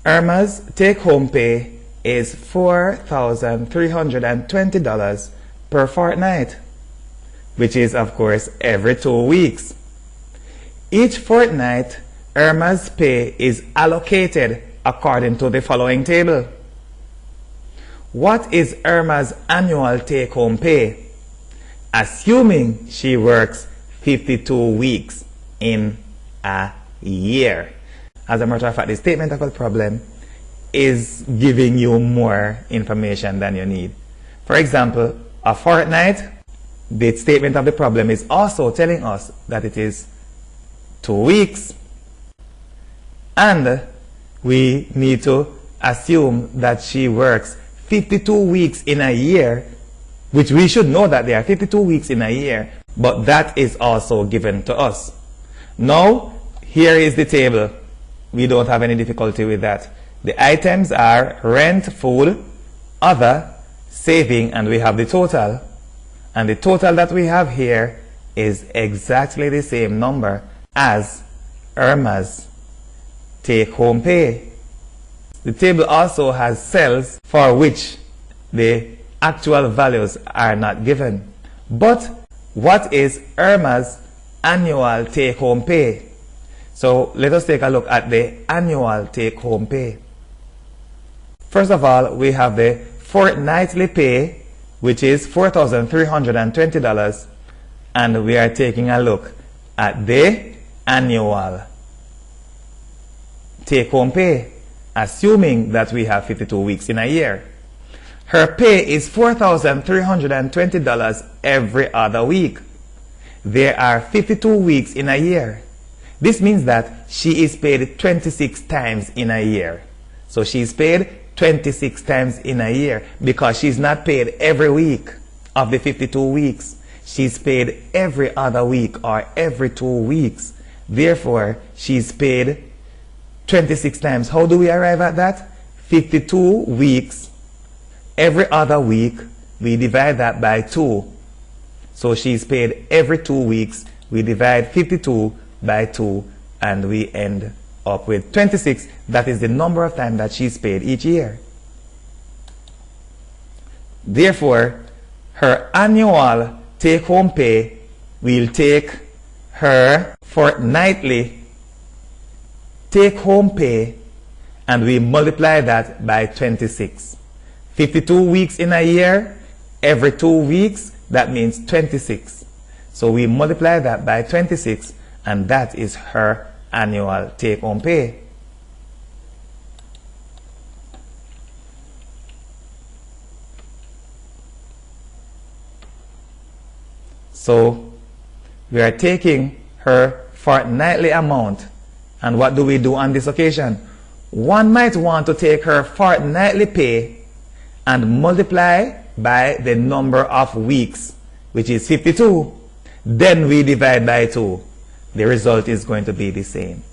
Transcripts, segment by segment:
Irma's take-home pay is $4,320 per fortnight, which is of course every 2 weeks. Each fortnight, Irma's pay is allocated according to the following table. What is Irma's annual take-home pay? Assuming she works 52 weeks in a year. As a matter of fact, the statement of the problem is giving you more information than you need. For example, a fortnight, the statement of the problem is also telling us that it is 2 weeks. And we need to assume that she works 52 weeks in a year, which we should know that there are 52 weeks in a year, but that is also given to us. Now, here is the table. We don't have any difficulty with that. The items are rent, food, other, saving, and we have the total. And the total that we have here is exactly the same number as Irma's take-home pay. The table also has cells for which the actual values are not given. But what is Irma's annual take-home pay? So let us take a look at the annual take-home pay. First of all, we have the fortnightly pay, which is $4,320, and we are taking a look at the annual take-home pay, assuming that we have 52 weeks in a year. Her pay is $4,320 every other week. There are 52 weeks in a year. This means that she is paid 26 times in a year. So she's paid 26 times in a year because she's not paid every week of the 52 weeks. She's paid every other week or every 2 weeks. Therefore, she's paid 26 times. How do we arrive at that? 52 weeks. Every other week, we divide that by 2. So she's paid every 2 weeks. We divide 52 by 2, and we end up with 26. That is the number of times that she's paid each year. Therefore, her annual take-home pay will take her fortnightly take-home pay and we multiply that by 26. 52 weeks in a year, every 2 weeks, that means 26. So we multiply that by 26, and that is her annual take-home pay. So we are taking her fortnightly amount, and what do we do on this occasion? One might want to take her fortnightly pay and multiply by the number of weeks, which is 52. Then we divide by 2. The result is going to be the same.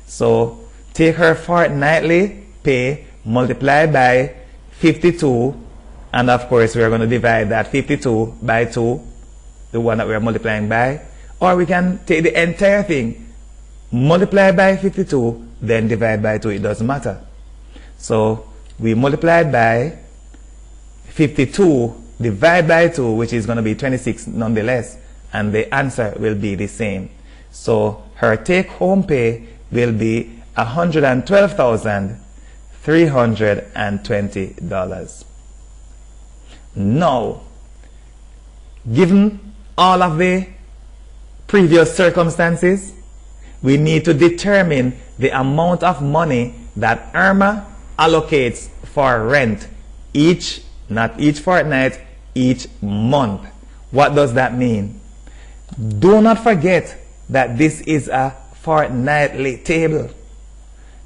So take her fortnightly pay, multiply by 52, and of course we are going to divide that 52 by 2, the one that we are multiplying by, or we can take the entire thing, multiply by 52, then divide by 2. It doesn't matter. So we multiply by 52, divide by 2, which is going to be 26 nonetheless, and the answer will be the same. So her take-home pay will be $112,320. Now, given all of the previous circumstances, we need to determine the amount of money that Irma allocates for rent each, not each fortnight, each month. What does that mean? Do not forget that this is a fortnightly table.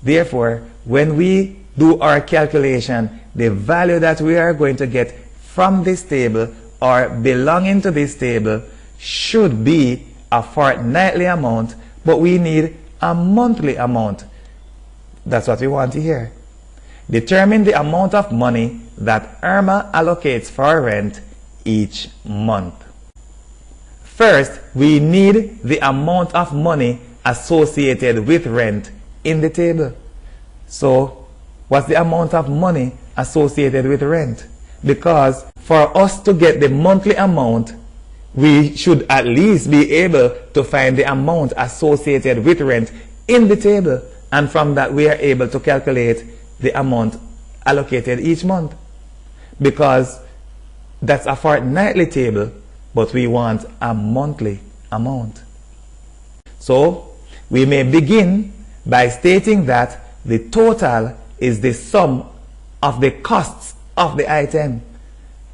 Therefore, when we do our calculation, the value that we are going to get from this table or belonging to this table should be a fortnightly amount, but we need a monthly amount. That's what we want to hear. Determine the amount of money that Irma allocates for rent each month. First, we need the amount of money associated with rent in the table. So What's the amount of money associated with rent? Because for us to get the monthly amount, we should at least be able to find the amount associated with rent in the table. And from that, we are able to calculate the amount allocated each month. Because that's a fortnightly table, but we want a monthly amount. So we may begin by stating that the total is the sum of the costs of the item.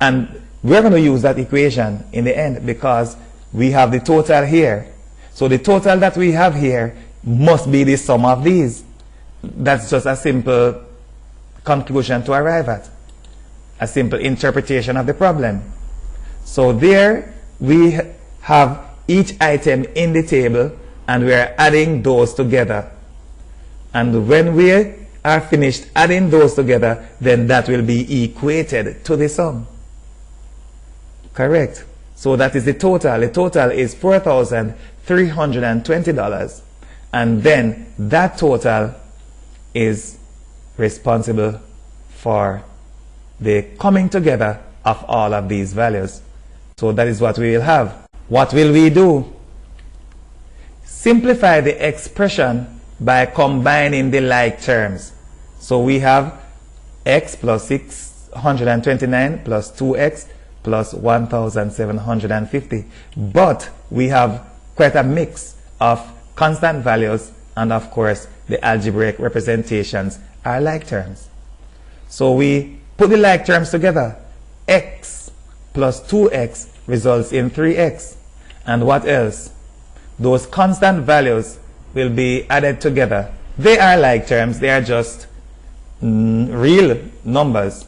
And we're going to use that equation in the end because we have the total here. So the total that we have here must be the sum of these. That's just a simple conclusion to arrive at. A simple interpretation of the problem. So there we have each item in the table and we are adding those together. And when we are finished adding those together, then that will be equated to the sum. Correct. So that is the total. The total is $4,320. And then that total is responsible for the coming together of all of these values. So that is what we will have. What will we do? Simplify the expression by combining the like terms. So we have x plus 629 plus 2x plus 1,750. But we have quite a mix of constant values, and of course the algebraic representations are like terms. So we put the like terms together. X plus 2x results in 3x. And what else? Those constant values will be added together. They are like terms. They are just real numbers.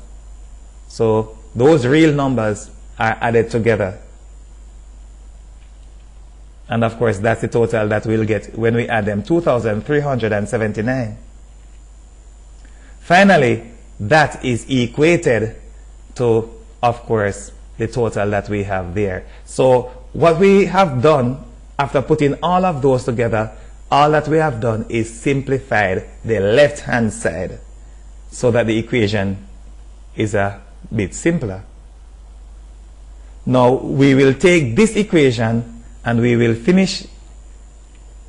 So those real numbers are added together. And of course, that's the total that we'll get when we add them, 2,379. Finally, that is equated to, of course, the total that we have there. So what we have done after putting all of those together, all that we have done is simplified the left-hand side so that the equation is a bit simpler. Now we will take this equation and we will finish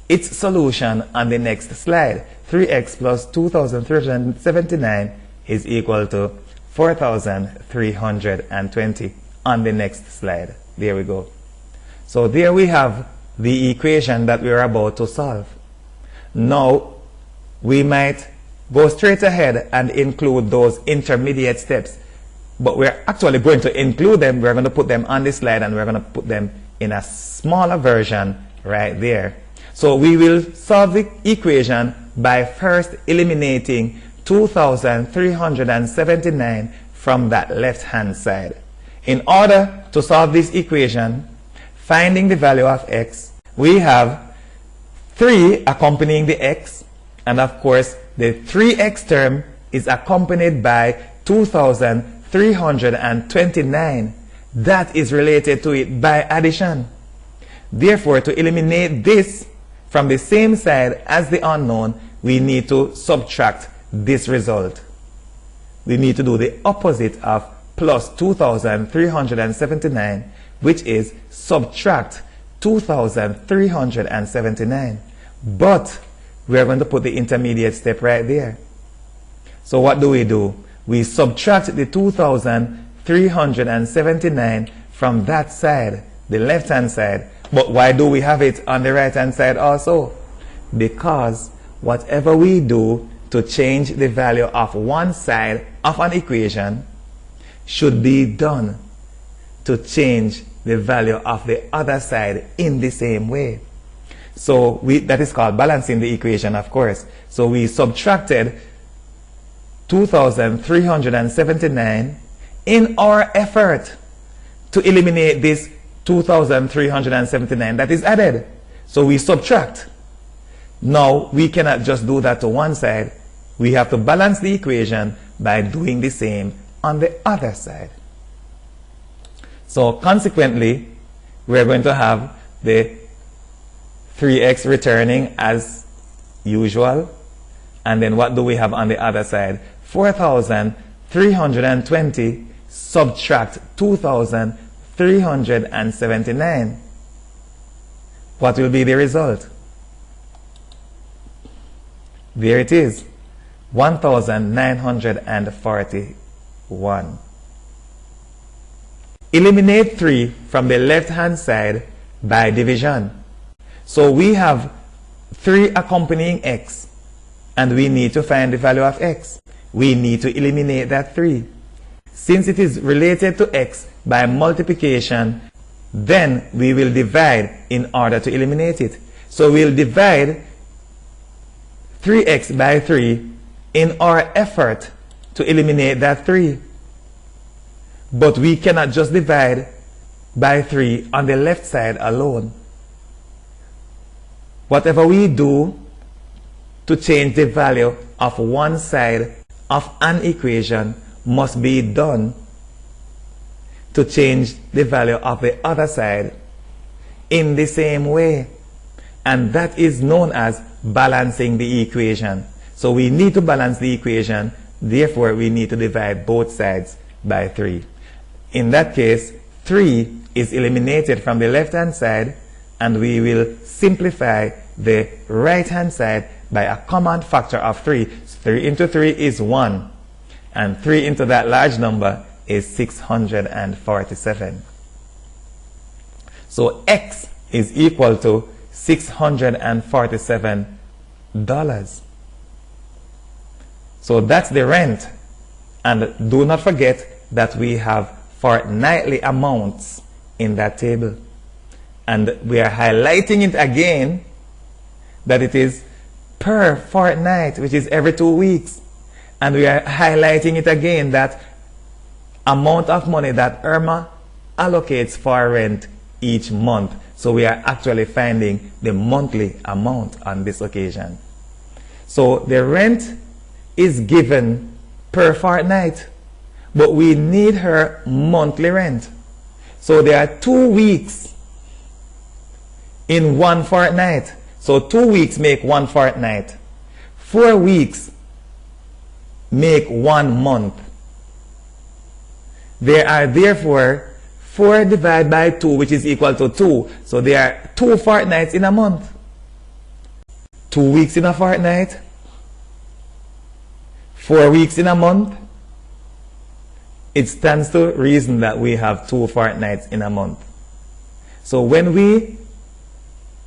its solution on the next slide. 3x plus 2,379 is equal to 4,320 on the next slide. There we go. So there we have the equation that we are about to solve. Now we might go straight ahead and include those intermediate steps, but we're actually going to include them. We're going to put them on the slide and we're going to put them in a smaller version right there. So we will solve the equation by first eliminating 2,379 from that left hand side. In order to solve this equation, finding the value of x, we have 3 accompanying the x, and of course the 3x term is accompanied by 2,329. That is related to it by addition. Therefore, to eliminate this from the same side as the unknown, we need to subtract this result. We need to do the opposite of plus 2,379, which is subtract 2,379. But we are going to put the intermediate step right there. So what do? We subtract the 2,379 from that side, the left hand side. But why do we have it on the right hand side also? Because whatever we do to change the value of one side of an equation should be done to change the value of the other side in the same way. So that is called balancing the equation, of course. So we subtracted 2,379 in our effort to eliminate this 2,379 that is added. So we subtract. Now we cannot just do that to one side. We have to balance the equation by doing the same on the other side. So consequently, we're going to have the 3x returning as usual. And then what do we have on the other side? 4,320 subtract 2,379. What will be the result? There it is, 1,941. Eliminate 3 from the left-hand side by division. So we have 3 accompanying x, and we need to find the value of x. We need to eliminate that 3. Since it is related to x by multiplication, then we will divide in order to eliminate it. So we'll divide 3x by 3 in our effort to eliminate that 3. But we cannot just divide by 3 on the left side alone. Whatever we do to change the value of one side of an equation must be done to change the value of the other side in the same way. And that is known as balancing the equation. So we need to balance the equation, therefore we need to divide both sides by 3. In that case, 3 is eliminated from the left-hand side, and we will simplify the right-hand side by a common factor of 3. 3 into 3 is 1, and 3 into that large number is 647. So x is equal to $647. So that's the rent. And do not forget that we have fortnightly amounts in that table. And we are highlighting it again that it is per fortnight, which is every 2 weeks. And we are highlighting it again that amount of money that Irma allocates for rent each month. So we are actually finding the monthly amount on this occasion. So the rent is given per fortnight, but we need her monthly rent. So there are 2 weeks in one fortnight. So 2 weeks make one fortnight. 4 weeks make 1 month. There are therefore 4 divided by 2, which is equal to 2. So there are 2 fortnights in a month. 2 weeks in a fortnight. 4 weeks in a month. It stands to reason that we have 2 fortnights in a month. So when we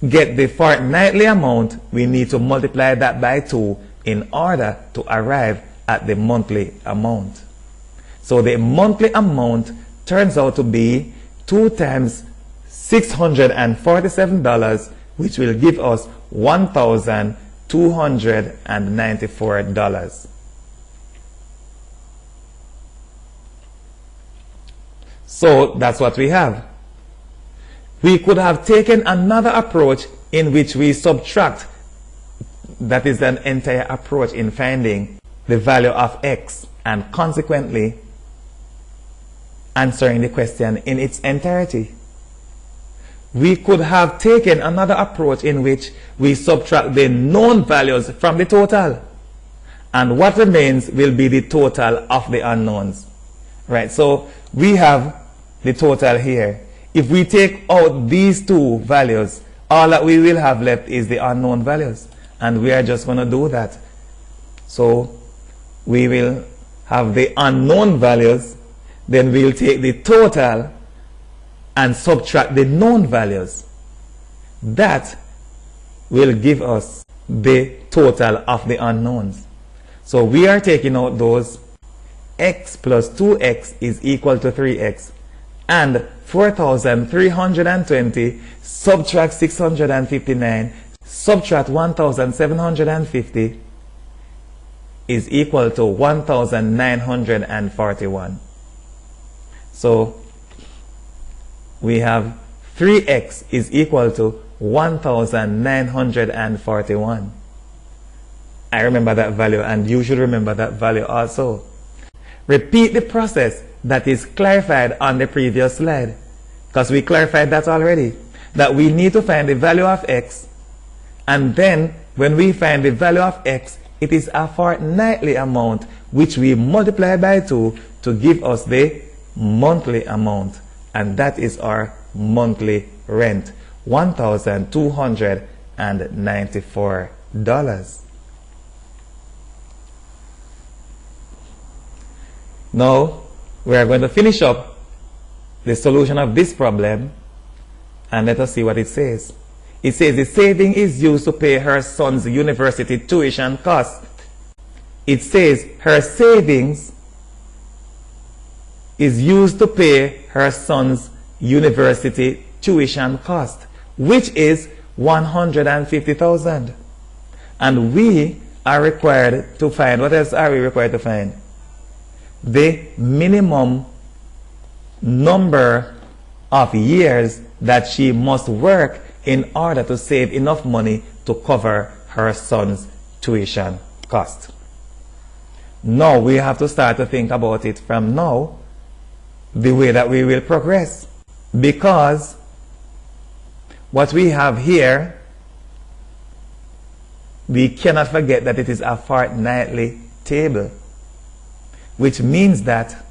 get the fortnightly amount, we need to multiply that by 2 in order to arrive at the monthly amount. So the monthly amount turns out to be 2 times $647, which will give us $1,294. So that's what we have. We could have taken another approach in which we subtract. That is an entire approach in finding the value of x and consequently answering the question in its entirety. We could have taken another approach in which we subtract the known values from the total, and what remains will be the total of the unknowns. Right, so we have the total here. If we take out these 2 values, all that we will have left is the unknown values, and we are just going to do that. So we will have the unknown values, then we'll take the total and subtract the known values. That will give us the total of the unknowns. So we are taking out those. X plus 2x is equal to 3x, and 4,320 subtract 659 subtract 1,750 is equal to 1,941. So we have 3x is equal to 1,941. I remember that value, and you should remember that value also. Repeat the process that is clarified on the previous slide, because we clarified that already, that we need to find the value of x, and then when we find the value of x, It is a fortnightly amount which we multiply by 2 to give us the monthly amount. And that is our monthly rent, $1,294. Now, we are going to finish up the solution of this problem, and let us see what it says. It says the saving is used to pay her son's university tuition cost. It says her savings is used to pay her son's university tuition cost, which is $150,000. And we are required to find, what else are we required to find? The minimum number of years that she must work in order to save enough money to cover her son's tuition cost. Now we have to start to think about it from now, the way that we will progress. Because what we have here, we cannot forget that it is a fortnightly table, which means that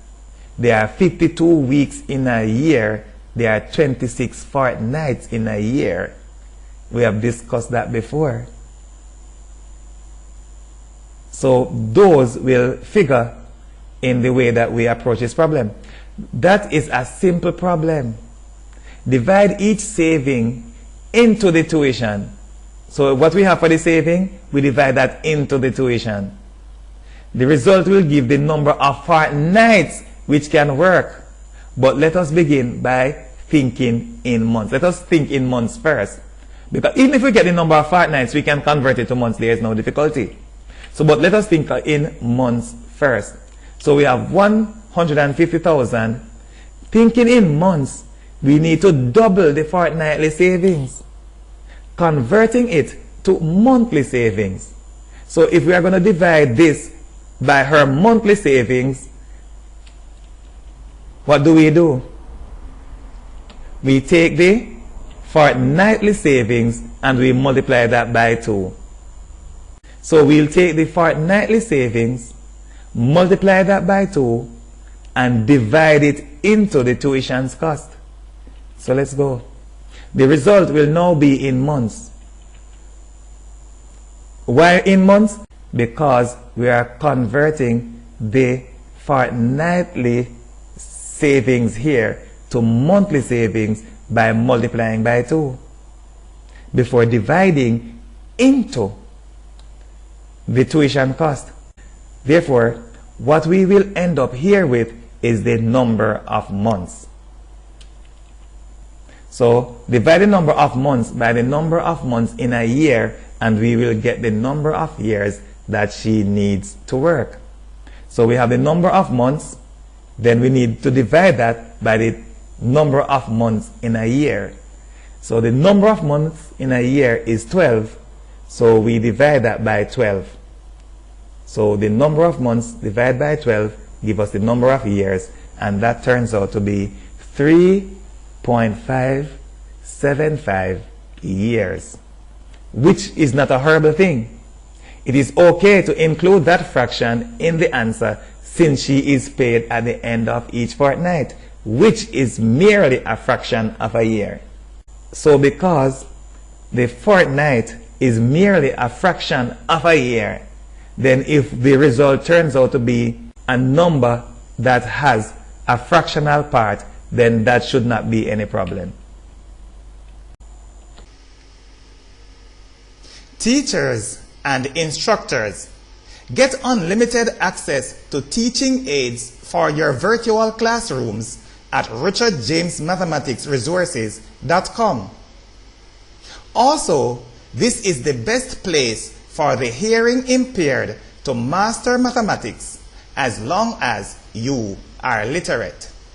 there are 52 weeks in a year. There are 26 fortnights in a year. We have discussed that before. So those will figure in the way that we approach this problem. That is a simple problem. Divide each saving into the tuition. So what we have for the saving, we divide that into the tuition. The result will give the number of fortnights which can work. But let us begin by thinking in months. Let us think in months first. Because even if we get the number of fortnights, we can convert it to months. There is no difficulty. So, but let us think in months first. So we have 150,000. Thinking in months, we need to double the fortnightly savings, converting it to monthly savings. So if we are going to divide this by her monthly savings, what do? We take the fortnightly savings and we multiply that by 2. So we'll take the fortnightly savings, multiply that by 2, and divide it into the tuition's cost. So let's go. The result will now be in months. Why in months? Because we are converting the fortnightly savings here to monthly savings by multiplying by 2 before dividing into the tuition cost. Therefore, what we will end up here with is the number of months. So divide the number of months by the number of months in a year, and we will get the number of years that she needs to work. So we have the number of months, then we need to divide that by the number of months in a year. So the number of months in a year is 12, so we divide that by 12. So the number of months divided by 12 give us the number of years, and that turns out to be 3.575 years, which is not a horrible thing. It is okay to include that fraction in the answer since she is paid at the end of each fortnight, which is merely a fraction of a year. So because the fortnight is merely a fraction of a year, then if the result turns out to be a number that has a fractional part, then that should not be any problem. Teachers and instructors, get unlimited access to teaching aids for your virtual classrooms at richardjamesmathematicsresources.com. Also, this is the best place for the hearing impaired to master mathematics as long as you are literate.